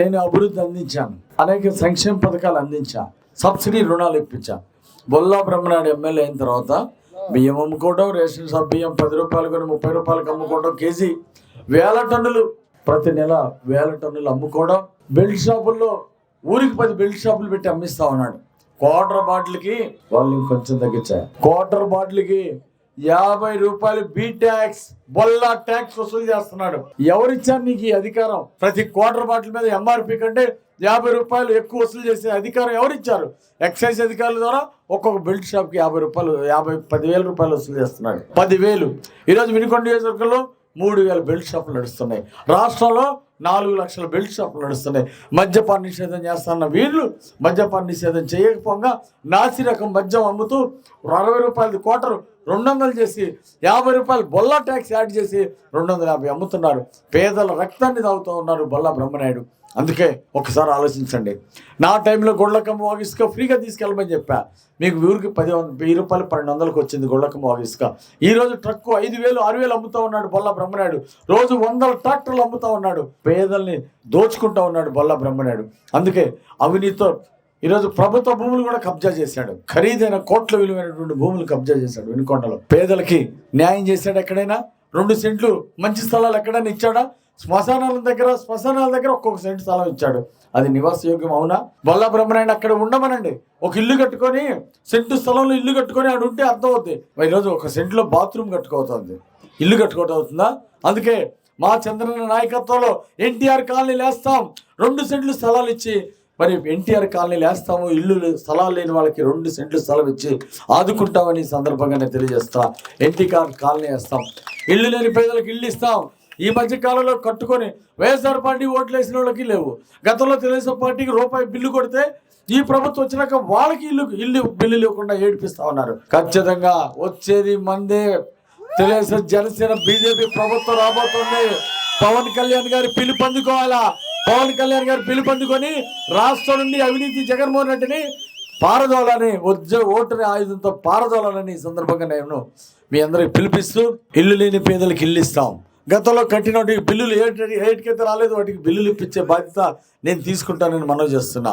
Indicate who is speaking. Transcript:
Speaker 1: నేను అభివృద్ధి అందించాను, అనేక సంక్షేమ పథకాలు అందించా, సబ్సిడీ రుణాలు ఇప్పించా. బొల్లా బ్రహ్మనాయుడు ఎమ్మెల్యే అయిన తర్వాత బియ్యం అమ్ముకోవడం, రేషన్ షాప్ బియ్యం 10 రూపాయలు కొని 30 రూపాయలకు అమ్ముకోవడం, కేజీ 1000 టన్నులు ప్రతి నెల 1000 టన్నులు అమ్ముకోవడం. బెల్ట్ షాపుల్లో ఊరికి 10 బెల్ట్ షాపులు పెట్టి అమ్మిస్తా ఉన్నాడు. క్వార్టర్ బాటిల్కి వాళ్ళు ఇంకొంచెం తగ్గించారు. క్వార్టర్ బాటిల్కి 50 రూపాయలు బీ ట్యాక్స్, బొల్లా ట్యాక్స్ వసూలు చేస్తున్నాడు. ఎవరిచ్చారు నీకు ఈ అధికారం? ప్రతి క్వార్టర్ బాటిల్ మీద ఎంఆర్పి కంటే 50 రూపాయలు ఎక్కువ వసూలు చేసే అధికారం ఎవరిచ్చారు? ఎక్సైజ్ అధికారుల ద్వారా ఒక్కొక్క బెల్ట్ షాప్కి 50 రూపాయలు 10,000 రూపాయలు వసూలు చేస్తున్నాడు. 10,000. ఈరోజు వినుకొండ నియోజకవర్గంలో 3,000 బెల్ట్ షాపులు నడుస్తున్నాయి. రాష్ట్రంలో 4 లక్షల బెల్ట్ షాపులు నడుస్తున్నాయి. మద్యపాన నిషేధం చేస్తున్న వీళ్ళు మద్యపాన నిషేధం చేయకపోగా నాసి రకం మద్యం అమ్ముతూ 60 రూపాయలది క్వార్టర్ 200 చేసి 50 రూపాయలు బొల్లా ట్యాక్స్ యాడ్ చేసి 250 అమ్ముతున్నారు. పేదల రక్తాన్ని తాగుతూ ఉన్నారు బొల్లా బ్రహ్మనాయుడు. అందుకే ఒకసారి ఆలోచించండి. నా టైంలో గొళ్ళకమ్మ వాగిస్క ఫ్రీగా తీసుకెళ్ళమని చెప్పా. మీకు ఊరికి 10 రూపాయలు 1200కి వచ్చింది గొళ్ళకమ్మ వాగిస్క. ఈరోజు ట్రక్కు 5,000 6,000 అమ్ముతూ ఉన్నాడు బొల్లా బ్రహ్మనాయుడు. రోజు 100 ట్రాక్టర్లు అమ్ముతూ ఉన్నాడు. పేదల్ని దోచుకుంటూ ఉన్నాడు బొల్లా బ్రహ్మనాయుడు. అందుకే అవినీతితో ఈరోజు ప్రభుత్వ భూములు కూడా కబ్జా చేశాడు. ఖరీదైన కోట్ల విలువైనటువంటి భూములు కబ్జా చేశాడు వినుకొండలో. పేదలకి న్యాయం చేశాడు. ఎక్కడైనా 2 సెంట్లు మంచి స్థలాలు ఎక్కడైనా ఇచ్చాడా? శ్మశానాల దగ్గర ఒక్కొక్క సెంటు స్థలం ఇచ్చాడు. అది నివాస యోగ్యం అవునా? బొల్లా బ్రహ్మనాయుడు అక్కడ ఉండమనండి. ఒక ఇల్లు కట్టుకొని సెంటు స్థలంలో ఇల్లు కట్టుకొని ఆడు ఉంటే అర్థం అవుతుంది. ఈరోజు ఒక సెంట్లో బాత్రూమ్ కట్టుకోవుతుంది, ఇల్లు కట్టుకోవటం అవుతుందా? అందుకే మా చంద్రన్న నాయకత్వంలో ఎన్టీఆర్ కాలనీలు వేస్తాం. 2 సెంట్లు స్థలాలు ఇచ్చి మరి ఎన్టీఆర్ కాలనీలు వేస్తాము. ఇల్లు స్థలాలు లేని వాళ్ళకి 2 సెంట్లు స్థలం ఇచ్చి ఆదుకుంటామని సందర్భంగా నేను తెలియజేస్తా. ఎన్టీఆర్ కాలనీ వేస్తాం. ఇల్లు లేని పేదలకు ఇల్లు ఇస్తాం. ఈ మధ్య కాలంలో కట్టుకొని వైఎస్ఆర్ పార్టీ ఓట్లు వేసిన వాళ్ళకి లేవు. గతంలో తెలుగుదేశం పార్టీకి రూపాయి బిల్లు కొడితే ఈ ప్రభుత్వం వచ్చినాక వాళ్ళకి ఇల్లు బిల్లు లేకుండా ఏడిపిస్తా ఉన్నారు. ఖచ్చితంగా వచ్చేది మందే. తెలుగుదేశం జనసేన బీజేపీ ప్రభుత్వం రాబోతుంది. పవన్ కళ్యాణ్ గారి పిలుపందుకోవాలా? పవన్ కళ్యాణ్ గారు పిలుపందుకొని రాష్ట్రం నుండి అవినీతి జగన్మోహన్ రెడ్డిని పారదోలని ఓటుని ఆయుధంతో పారదోలని ఈ సందర్భంగా నేను మీ అందరికి పిలిపిస్తూ ఇల్లు లేని పేదలకు ఇల్లు ఇస్తాం. గతంలో కట్టిన బిల్లులు ఏటికైతే రాలేదు వాటికి బిల్లులు ఇప్పించే బాధ్యత నేను తీసుకుంటానని మనవి చేస్తున్నా.